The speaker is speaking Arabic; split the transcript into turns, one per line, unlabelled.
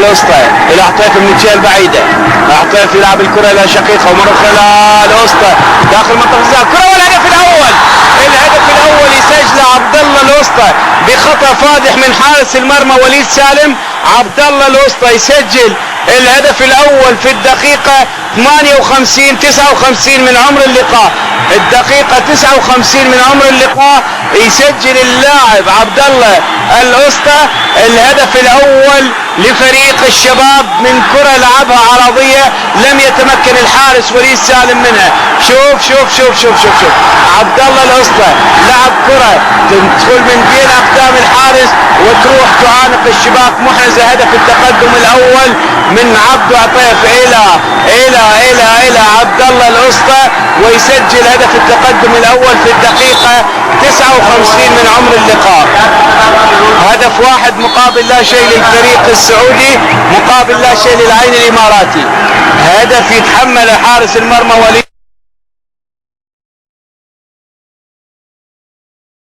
الوسطى الى عطيف من الجهه البعيده. عطيف يلعب الكره الى شقيقه ومره الى الوسطى داخل منطقه الجزاء. كره والهدف الاول. الهدف الاول يسجله عبد الله الوسطى بخطا فادح من حارس المرمى وليد سالم. عبد الله الوسطى يسجل الهدف الاول في الدقيقه 59 من عمر اللقاء. الدقيقه 59 من عمر اللقاء يسجل اللاعب عبد الله الوسطى الهدف الاول لفريق الشباب من كره لعبها عرضيه لم يتمكن الحارس وليد سالم منها. شوف شوف شوف شوف شوف شوف عبد الله الوسطى لعب كره تدخل من بين اقدام الحارس وتروح تعانق الشباك محرزه. هدف التقدم الاول من عبد عطيف الى عبد الله الوسطى ويسجل هدف التقدم الاول في الدقيقه 59 من عمر اللقاء. هدف واحد مقابل لا شيء للفريق السعودي مقابل لا شيء للعين الاماراتي. هدف يتحمل حارس المرمى وليد